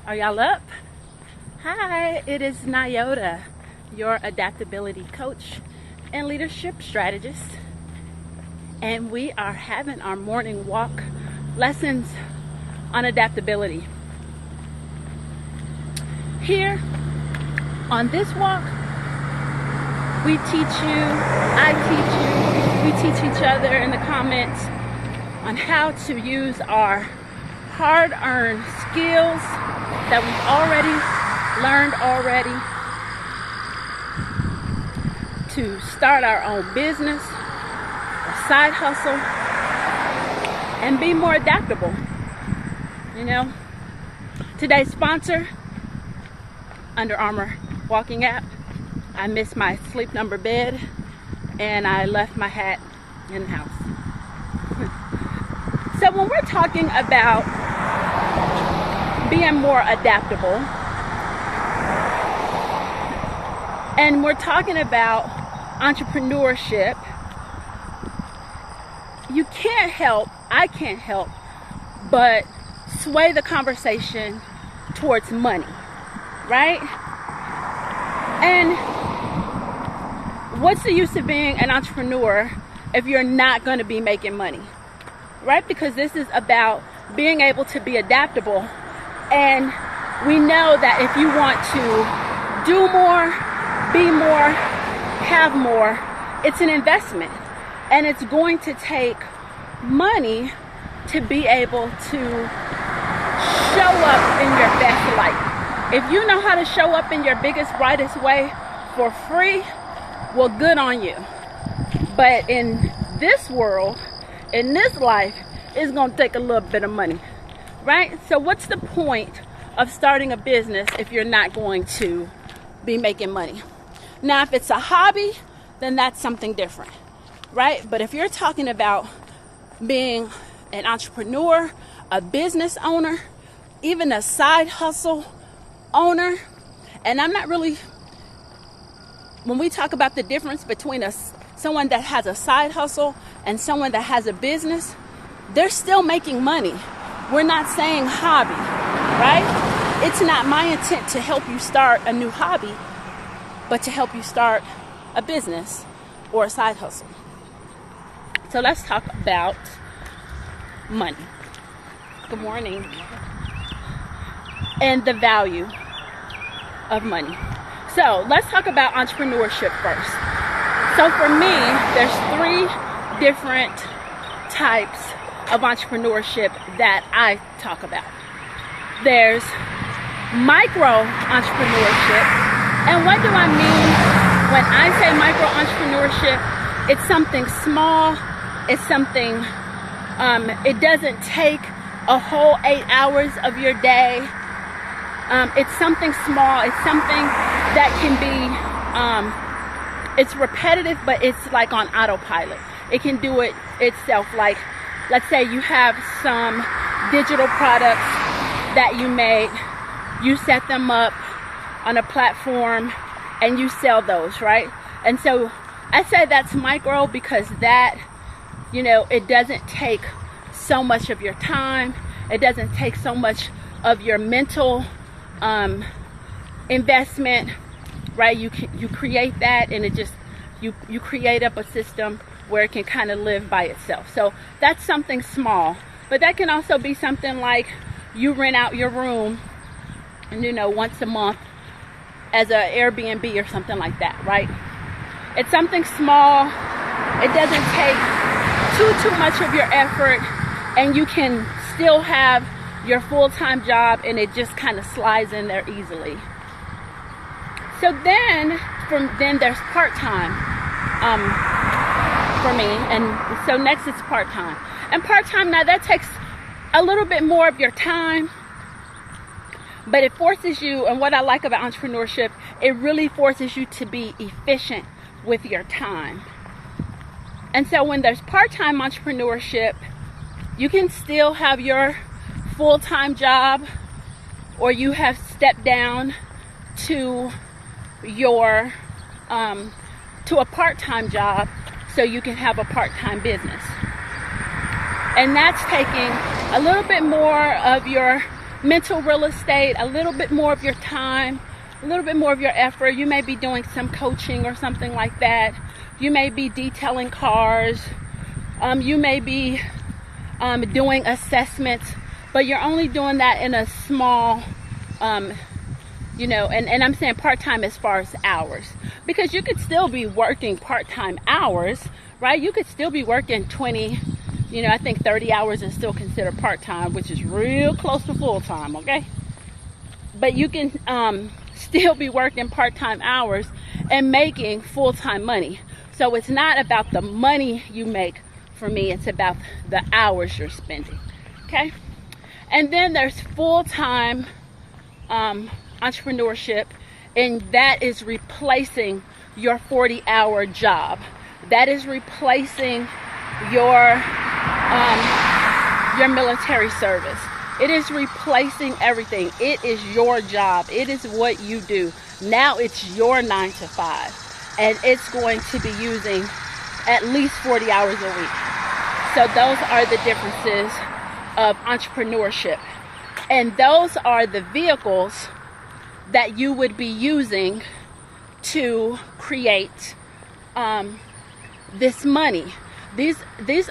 Are y'all up? Hi, it is Nyota, your adaptability coach and leadership strategist. And we are having our morning walk lessons on adaptability. Here on this walk, we teach you, I teach you, we teach each other in the comments on how to use our hard-earned skills that we've learned already to start our own business, a side hustle, and be more adaptable. You know, today's sponsor, Under Armour walking app. I missed my Sleep Number bed and I left my hat in the house. So when we're talking about being more adaptable, and we're talking about entrepreneurship, I can't help but sway the conversation towards money, right? And what's the use of being an entrepreneur if you're not going to be making money, right? Because this is about being able to be adaptable. And we know that if you want to do more, be more, have more, it's an investment. And it's going to take money to be able to show up in your best light. If you know how to show up in your biggest, brightest way for free, well, good on you. But in this world, in this life, it's going to take a little bit of money, right? So what's the point of starting a business if you're not going to be making money? Now, if it's a hobby, then that's something different, right? But if you're talking about being an entrepreneur, a business owner, even a side hustle owner, and I'm not really, when we talk about the difference between someone that has a side hustle and someone that has a business, they're still making money. We're not saying hobby, right? It's not my intent to help you start a new hobby, but to help you start a business or a side hustle. So let's talk about money. Good morning. And the value of money. So let's talk about entrepreneurship first. So for me, there's 3 different types of entrepreneurship that I talk about. There's micro entrepreneurship. And what do I mean when I say micro entrepreneurship? It's something small. It's something, it doesn't take a whole 8 hours of your day. It's something small. It's something that can be, it's repetitive, but it's like on autopilot. It can do it itself. Like, let's say you have some digital products that you made. You set them up on a platform and you sell those, right? And so I say that's micro because that, you know, it doesn't take so much of your time. It doesn't take so much of your mental investment, right? You create that, and it just you create up a system where it can kind of live by itself. So that's something small, but that can also be something like you rent out your room, you know, once a month as an Airbnb or something like that, right? It's something small. It doesn't take too much of your effort, and you can still have your full-time job, and it just kind of slides in there easily. So then there's part-time for me, and so next it's part-time. And part-time, now that takes a little bit more of your time, but it forces you, and what I like about entrepreneurship, it really forces you to be efficient with your time. And so when there's part-time entrepreneurship, you can still have your full-time job, or you have stepped down to your to a part-time job so you can have a part-time business. And that's taking a little bit more of your mental real estate, a little bit more of your time, a little bit more of your effort. You may be doing some coaching or something like that. You may be detailing cars. You may be doing assessments, but you're only doing that in a small, you know, and I'm saying part-time as far as hours, because you could still be working part-time hours, right? You could still be working 20, you know, I think 30 hours is still considered part-time, which is real close to full-time, okay? But you can still be working part-time hours and making full-time money. So it's not about the money you make. For me, it's about the hours you're spending, okay? And then there's full-time entrepreneurship, and that is replacing your 40-hour job. That is replacing your military service. It is replacing everything. It is your job. It is what you do. Now it's your 9 to 5, and it's going to be using at least 40 hours a week. So those are the differences of entrepreneurship. And those are the vehicles that you would be using to create this money. These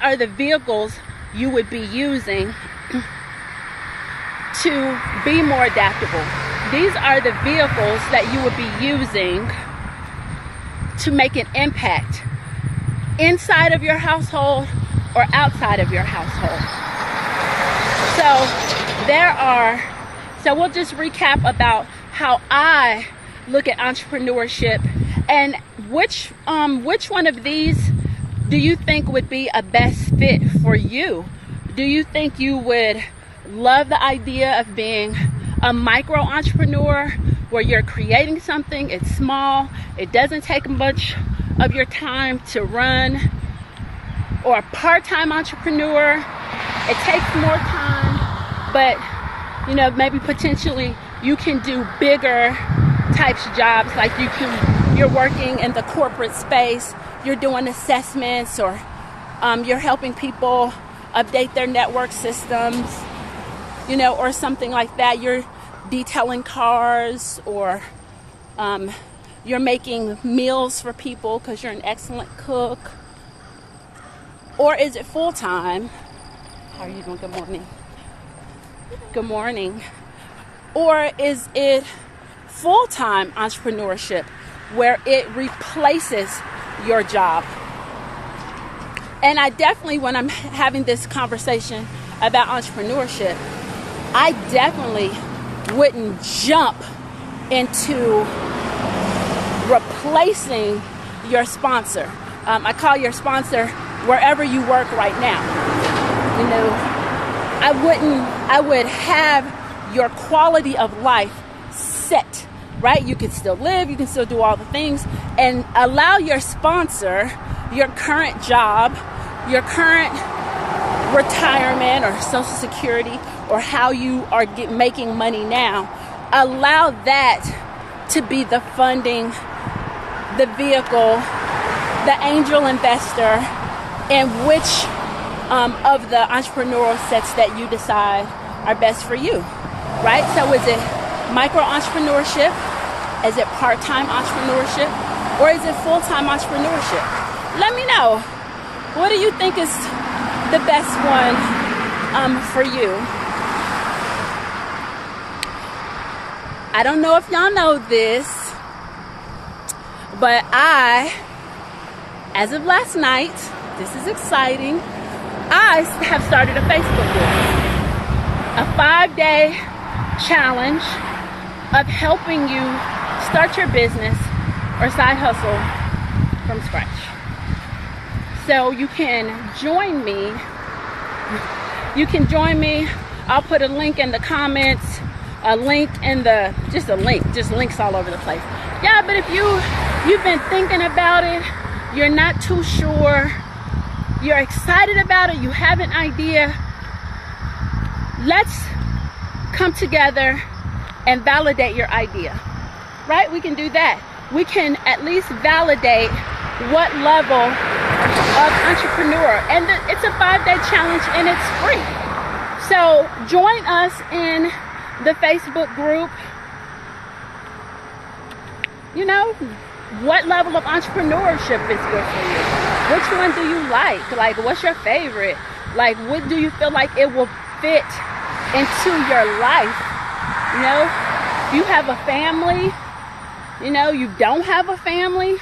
are the vehicles you would be using to be more adaptable. These are the vehicles that you would be using to make an impact inside of your household or outside of your household. So we'll just recap about how I look at entrepreneurship, and which one of these do you think would be a best fit for you? Do you think you would love the idea of being a micro entrepreneur where you're creating something, it's small, it doesn't take much of your time to run? Or a part-time entrepreneur, it takes more time, but you know, maybe potentially you can do bigger types of jobs, like you're working in the corporate space, you're doing assessments, or you're helping people update their network systems, you know, or something like that. You're detailing cars, or you're making meals for people because you're an excellent cook. Or is it full-time? How are you doing? Good morning. Good morning. Or is it full-time entrepreneurship where it replaces your job? And I definitely, when I'm having this conversation about entrepreneurship, I definitely wouldn't jump into replacing your sponsor. I call your sponsor wherever you work right now. You know, I would have your quality of life set, right? You can still live, you can still do all the things, and allow your sponsor, your current job, your current retirement or Social Security, or how you are making money now, allow that to be the funding, the vehicle, the angel investor in which of the entrepreneurial sets that you decide are best for you, right? So is it micro entrepreneurship? Is it part-time entrepreneurship? Or is it full-time entrepreneurship? Let me know. What do you think is the best one for you? I don't know if y'all know this, but I, as of last night, this is exciting, I have started a Facebook group, a 5-day challenge of helping you start your business or side hustle from scratch. So you can join me. I'll put a link in the comments, just links all over the place. Yeah, but if you've been thinking about it, you're not too sure, you're excited about it, you have an idea, let's come together and validate your idea, right? We can do that. We can at least validate what level of entrepreneur, and it's a 5-day challenge and it's free. So join us in the Facebook group. You know, what level of entrepreneurship is good for you? Which one do you like? Like, what's your favorite? Like, what do you feel like it will fit into your life? You know, you have a family, you know, you don't have a family,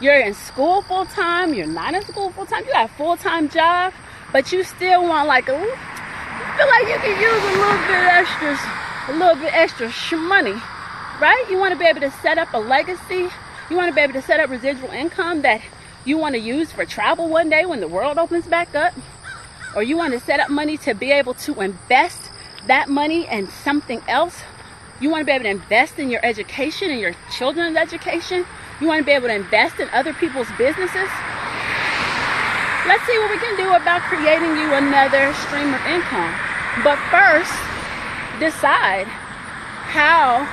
you're in school full time, you're not in school full time, you got a full-time job, but you still want like you feel like you can use a little bit extra money, right? You want to be able to set up a legacy. You want to be able to set up residual income that you want to use for travel one day when the world opens back up. Or you want to set up money to be able to invest that money in something else. You want to be able to invest in your education and your children's education. You want to be able to invest in other people's businesses. Let's see what we can do about creating you another stream of income. But first, decide, how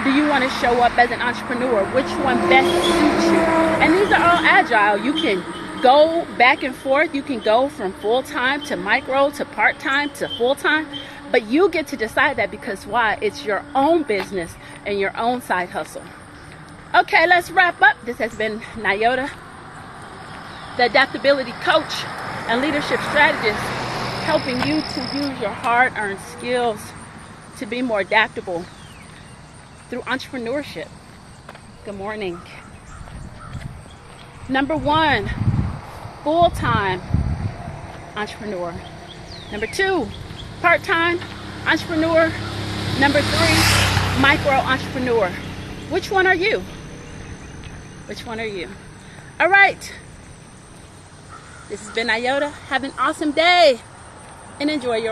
do you want to show up as an entrepreneur? Which one best suits you? And these are all agile. You can go back and forth. You can go from full-time to micro to part-time to full-time. But you get to decide that, because why? It's your own business and your own side hustle. Okay, let's wrap up. This has been Nyota, the adaptability coach and leadership strategist, helping you to use your hard-earned skills to be more adaptable through entrepreneurship. Good morning. Number 1, full-time entrepreneur. Number 2, part-time entrepreneur. Number 3, micro entrepreneur. Which one are you? Which one are you? All right. This has been Nyota. Have an awesome day and enjoy your